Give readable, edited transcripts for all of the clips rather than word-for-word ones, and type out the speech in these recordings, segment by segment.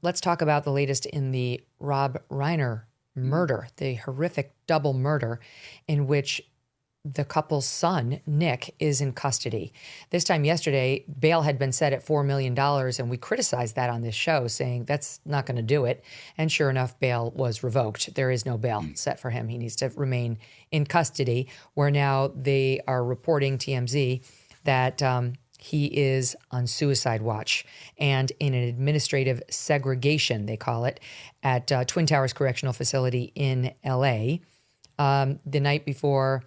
let's talk about the latest in the Rob Reiner murder, the horrific double murder in which the couple's son, Nick, is in custody. This time yesterday, bail had been set at $4 million, and we criticized that on this show, saying that's not going to do it. And sure enough, bail was revoked. There is no bail set for him. He needs to remain in custody, where now they are reporting, TMZ, that he is on suicide watch and in an administrative segregation, they call it, at Twin Towers Correctional Facility in L.A. The night before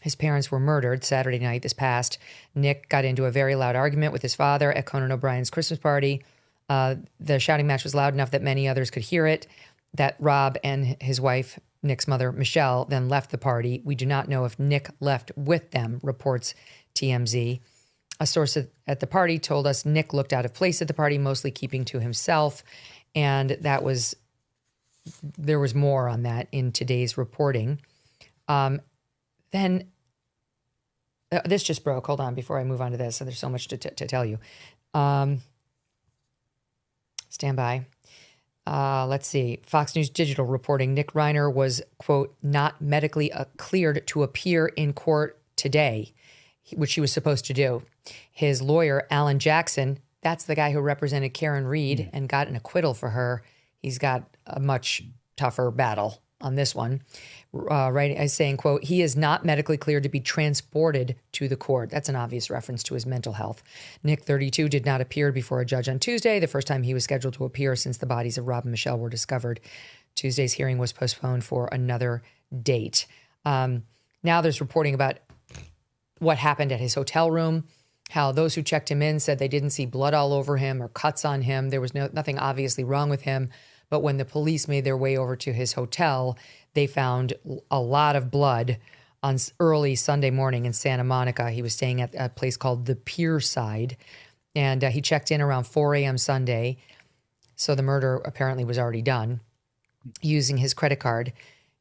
his parents were murdered, Saturday night this past, Nick got into a very loud argument with his father at Conan O'Brien's Christmas party. The shouting match was loud enough that many others could hear it, that Rob and his wife, Nick's mother, Michelle, then left the party. We do not know if Nick left with them, reports TMZ. A source at the party told us Nick looked out of place at the party, mostly keeping to himself. And there was more on that in today's reporting. Then this just broke. Hold on before I move on to this. So there's so much to tell you. Stand by. Let's see. Fox News Digital reporting Nick Reiner was, quote, not medically cleared to appear in court today, which he was supposed to do. His lawyer, Alan Jackson, that's the guy who represented Karen Reed and got an acquittal for her. He's got a much tougher battle on this one. Right, as saying, quote, he is not medically cleared to be transported to the court. That's an obvious reference to his mental health. Nick, 32, did not appear before a judge on Tuesday, the first time he was scheduled to appear since the bodies of Rob and Michelle were discovered. Tuesday's hearing was postponed for another date. Now there's reporting about what happened at his hotel room, how those who checked him in said they didn't see blood all over him or cuts on him. There was nothing obviously wrong with him. But when the police made their way over to his hotel, they found a lot of blood on early Sunday morning in Santa Monica. He was staying at a place called the Pierside, and he checked in around 4 a.m. Sunday. So the murder apparently was already done using his credit card.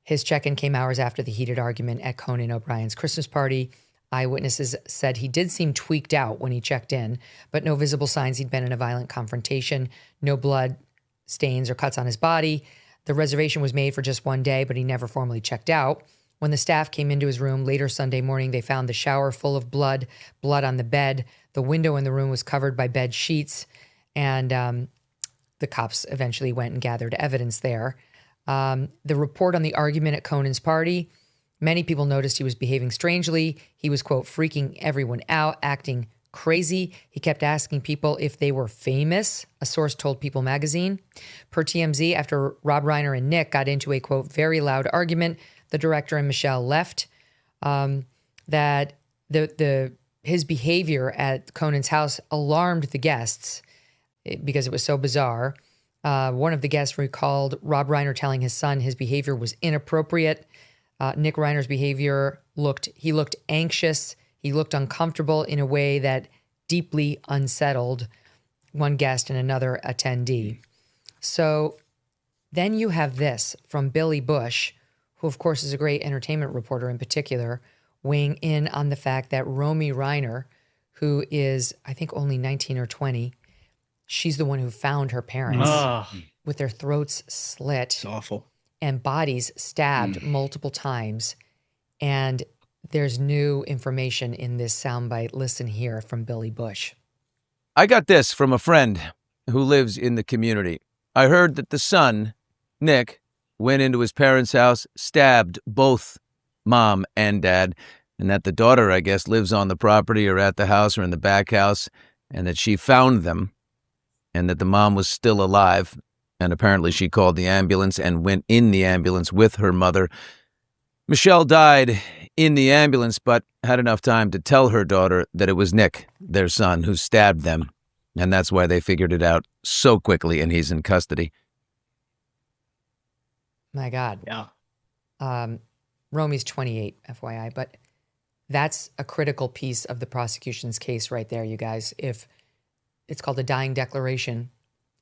His check-in came hours after the heated argument at Conan O'Brien's Christmas party. Eyewitnesses said he did seem tweaked out when he checked in, but no visible signs he'd been in a violent confrontation, no blood stains or cuts on his body. The reservation was made for just one day, but he never formally checked out. When the staff came into his room later Sunday morning, they found the shower full of blood on the bed. The window in the room was covered by bed sheets, and the cops eventually went and gathered evidence there. The report on the argument at Conan's party, many people noticed he was behaving strangely. He was, quote, freaking everyone out, acting crazy. He kept asking people if they were famous, a source told People magazine. Per TMZ, after Rob Reiner and Nick got into a, quote, very loud argument, the director and Michelle left. That his behavior at Conan's house alarmed the guests because it was so bizarre. One of the guests recalled Rob Reiner telling his son his behavior was inappropriate. Nick Reiner's behavior looked anxious. He looked uncomfortable in a way that deeply unsettled one guest and another attendee. So then you have this from Billy Bush, who of course is a great entertainment reporter in particular, weighing in on the fact that Romy Reiner, who is I think only 19 or 20, she's the one who found her parents with their throats slit. It's awful. And bodies stabbed multiple times. And there's new information in this soundbite. Listen here from Billy Bush. I got this from a friend who lives in the community. I heard that the son, Nick, went into his parents' house, stabbed both mom and dad, and that the daughter, I guess, lives on the property or at the house or in the back house, and that she found them, and that the mom was still alive, and apparently she called the ambulance and went in the ambulance with her mother. Michelle died in the ambulance, but had enough time to tell her daughter that it was Nick, their son, who stabbed them, and that's why they figured it out so quickly, and he's in custody. My God. Yeah. Romy's 28, FYI, but that's a critical piece of the prosecution's case right there, you guys. If it's called a dying declaration,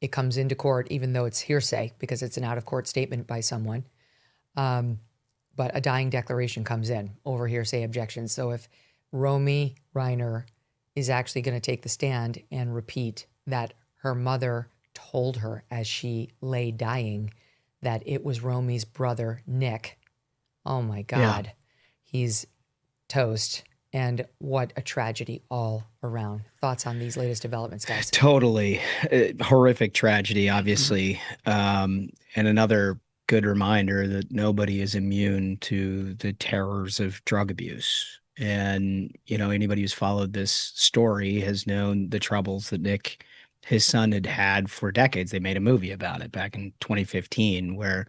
it comes into court, even though it's hearsay because it's an out-of-court statement by someone. But a dying declaration comes in over hearsay objections. So if Romy Reiner is actually going to take the stand and repeat that her mother told her as she lay dying that it was Romy's brother, Nick. Oh my God. Yeah. He's toast. And what a tragedy all around. Thoughts on these latest developments, guys? Totally. Horrific tragedy, obviously. And another good reminder that nobody is immune to the terrors of drug abuse. And, you know, anybody who's followed this story has known the troubles that Nick, his son, had for decades. They made a movie about it back in 2015 where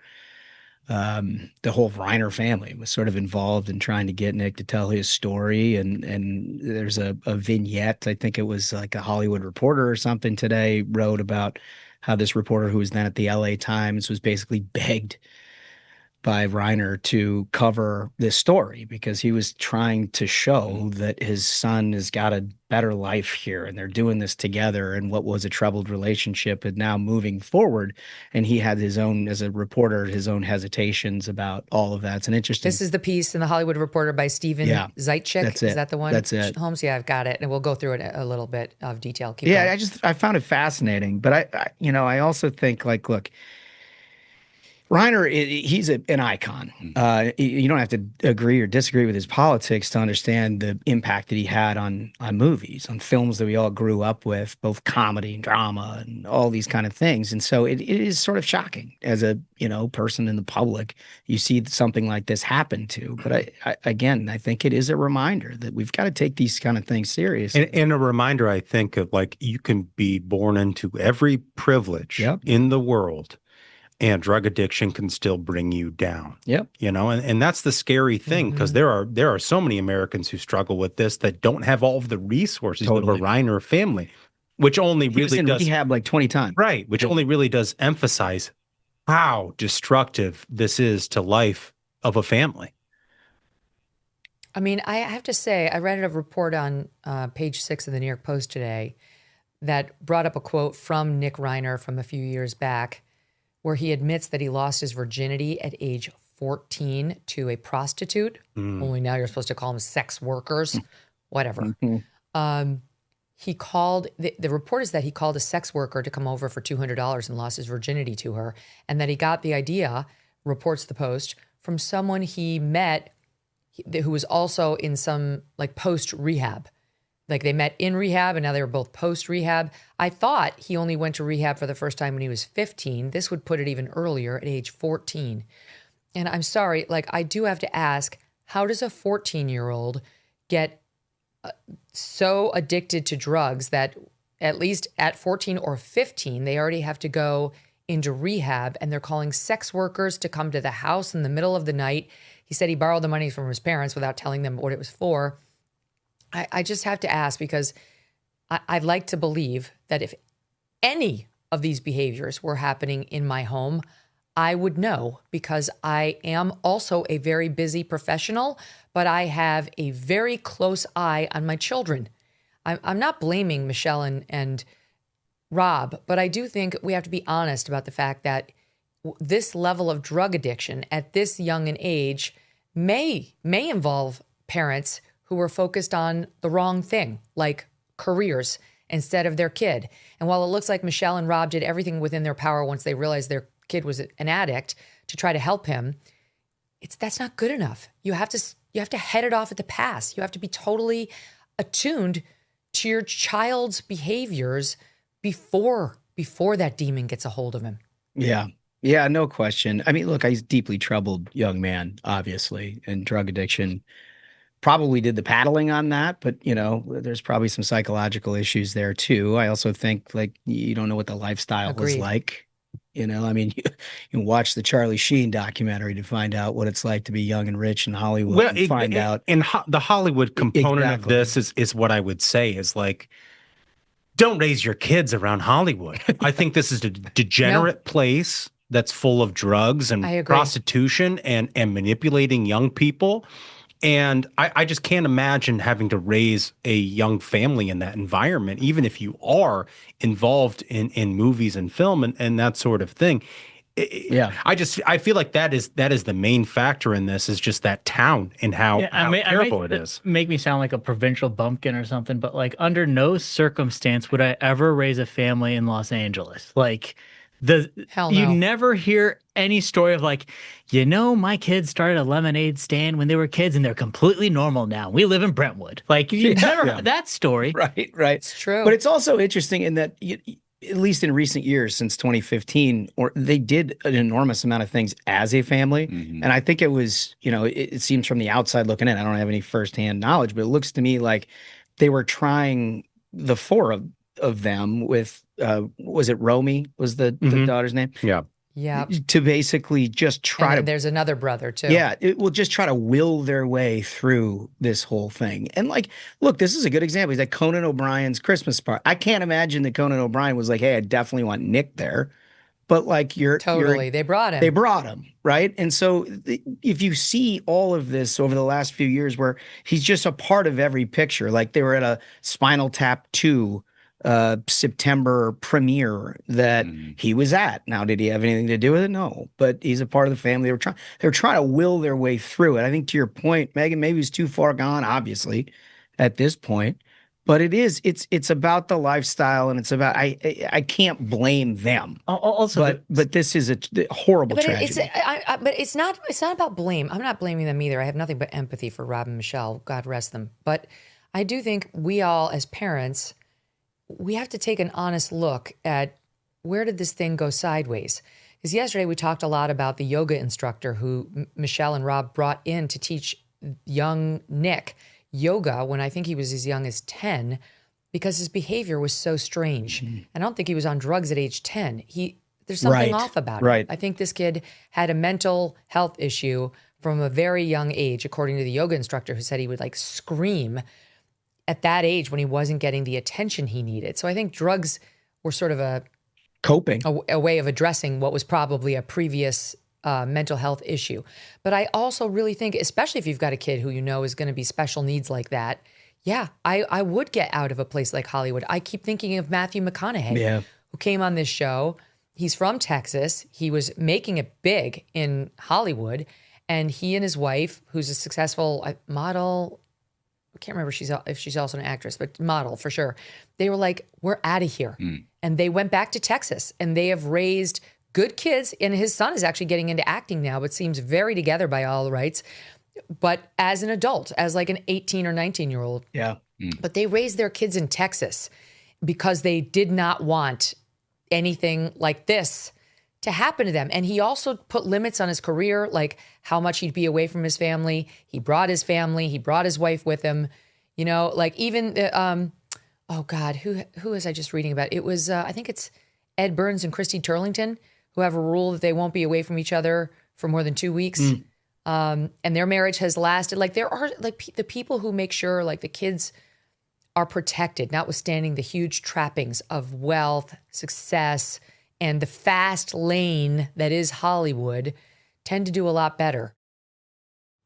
the whole Reiner family was sort of involved in trying to get Nick to tell his story. And there's a vignette, I think it was like a Hollywood Reporter or something today, wrote about how this reporter who was then at the LA Times was basically begged by Reiner to cover this story because he was trying to show that his son has got a better life here and they're doing this together, and what was a troubled relationship is now moving forward. And he had his own, as a reporter, his own hesitations about all of that. It's an interesting. This is the piece in the Hollywood Reporter by Stephen Zeitchik. That's it. Is that the one? That's it. Holmes, yeah, I've got it. And we'll go through it a little bit of detail. Keep going. Yeah, I found it fascinating. But I also think, like, look, Reiner, he's an icon. You don't have to agree or disagree with his politics to understand the impact that he had on movies, on films that we all grew up with, both comedy and drama and all these kind of things. And so it is sort of shocking as a person in the public, you see something like this happen to. But I think it is a reminder that we've got to take these kind of things seriously. And a reminder, I think, of like you can be born into every privilege in the world, and drug addiction can still bring you down. Yep. And that's the scary thing, because there are so many Americans who struggle with this that don't have all of the resources of a Reiner family, which only he was in rehab like 20 times. Right, which only really does emphasize how destructive this is to life of a family. I mean, I have to say, I read a report on page 6 of the New York Post today that brought up a quote from Nick Reiner from a few years back, where he admits that he lost his virginity at age 14 to a prostitute. Only now you're supposed to call them sex workers, whatever. He called, the report is that he called a sex worker to come over for $200 and lost his virginity to her. And that he got the idea, reports the Post, from someone he met who was also in some like post-rehab. Like they met in rehab and now they were both post-rehab. I thought he only went to rehab for the first time when he was 15. This would put it even earlier at age 14. And I'm sorry, like I do have to ask, how does a 14-year-old get so addicted to drugs that at least at 14 or 15, they already have to go into rehab and they're calling sex workers to come to the house in the middle of the night? He said he borrowed the money from his parents without telling them what it was for. I just have to ask, because I'd like to believe that if any of these behaviors were happening in my home, I would know, because I am also a very busy professional, but I have a very close eye on my children. I'm not blaming Michelle and Rob, but I do think we have to be honest about the fact that this level of drug addiction at this young an age may involve parents who were focused on the wrong thing, like careers instead of their kid. And while it looks like Michelle and Rob did everything within their power once they realized their kid was an addict to try to help him, that's not good enough. You have to head it off at the pass. You have to be totally attuned to your child's behaviors before that demon gets a hold of him. Yeah. Yeah, no question. I mean, look, he's a deeply troubled young man, obviously, and drug addiction probably did the paddling on that, but there's probably some psychological issues there too. I also think like you don't know what the lifestyle was like. I mean, you watch the Charlie Sheen documentary to find out what it's like to be young and rich in Hollywood. Well, the Hollywood component of this is what I would say is like, don't raise your kids around Hollywood. I think this is a degenerate place that's full of drugs and prostitution and manipulating young people. And I just can't imagine having to raise a young family in that environment, even if you are involved in movies and film and that sort of thing. I feel like that is the main factor in this, is just that town and how terrible it is. Make me sound like a provincial bumpkin or something, but like under no circumstance would I ever raise a family in Los Angeles. Like Hell no. You never hear any story of like, my kids started a lemonade stand when they were kids and they're completely normal now. We live in Brentwood. Like you never heard that story. Right. It's true. But it's also interesting in that at least in recent years, since 2015, they did an enormous amount of things as a family. And I think it was, it seems from the outside looking in, I don't have any firsthand knowledge, but it looks to me like they were trying, the four of them with, was it Romy was the daughter's name? Yeah. To basically just try there's another brother too. Yeah. It will just try to will their way through this whole thing. And like, look, this is a good example. He's like Conan O'Brien's Christmas party. I can't imagine that Conan O'Brien was like, hey, I definitely want Nick there. But like they brought him. They brought him, right? And so if you see all of this over the last few years where he's just a part of every picture, like they were at a Spinal Tap 2 September premiere that he was at. Now, did he have anything to do with it? No, but he's a part of the family. They were trying to will their way through it. I think to your point, Megyn, maybe he's too far gone, obviously, at this point. But it's about the lifestyle, and it's about I can't blame them. Also, but this is a horrible tragedy. But it's not about blame. I'm not blaming them either. I have nothing but empathy for Rob and Michelle. God rest them. But I do think we all, as parents, we have to take an honest look at where did this thing go sideways? Because yesterday we talked a lot about the yoga instructor who Michelle and Rob brought in to teach young Nick yoga when I think he was as young as 10 because his behavior was so strange. I don't think he was on drugs at age 10. There's something off about it. I think this kid had a mental health issue from a very young age, according to the yoga instructor who said he would like scream at that age when he wasn't getting the attention he needed. So I think drugs were sort of a way of addressing what was probably a previous mental health issue. But I also really think, especially if you've got a kid who is going to be special needs like that, I would get out of a place like Hollywood. I keep thinking of Matthew McConaughey, who came on this show. He's from Texas. He was making it big in Hollywood. And he and his wife, who's a successful model, I can't remember if she's also an actress, but model for sure. They were like, we're out of here. And they went back to Texas and they have raised good kids. And his son is actually getting into acting now, but seems very together by all rights. But as an adult, as like an 18 or 19-year-old. Yeah. But they raised their kids in Texas because they did not want anything like this to happen to them. And he also put limits on his career, like how much he'd be away from his family. He brought his family. He brought his wife with him. Like even, oh God, who was I just reading about? It was, I think it's Ed Burns and Christy Turlington, who have a rule that they won't be away from each other for more than 2 weeks. And their marriage has lasted. Like there are like the people who make sure like the kids are protected, notwithstanding the huge trappings of wealth, success, and the fast lane that is Hollywood, tend to do a lot better.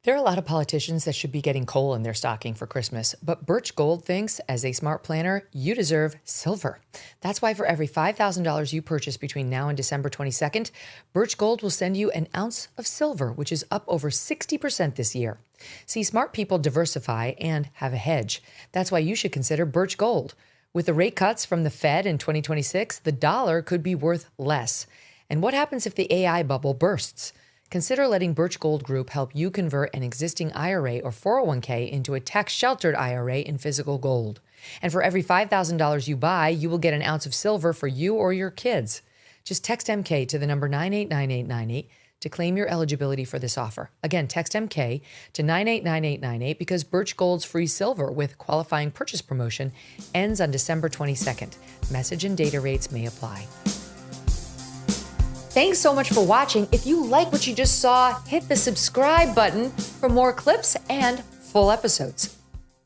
There are a lot of politicians that should be getting coal in their stocking for Christmas, but Birch Gold thinks, as a smart planner, you deserve silver. That's why for every $5,000 you purchase between now and December 22nd, Birch Gold will send you an ounce of silver, which is up over 60% this year. See, smart people diversify and have a hedge. That's why you should consider Birch Gold. With the rate cuts from the Fed in 2026, the dollar could be worth less. And what happens if the AI bubble bursts? Consider letting Birch Gold Group help you convert an existing IRA or 401k into a tax-sheltered IRA in physical gold. And for every $5,000 you buy, you will get an ounce of silver for you or your kids. Just text MK to the number 989898 to claim your eligibility for this offer. Again, text MK to 989898 because Birch Gold's free silver with qualifying purchase promotion ends on December 22nd. Message and data rates may apply. Thanks so much for watching. If you like what you just saw, hit the subscribe button for more clips and full episodes.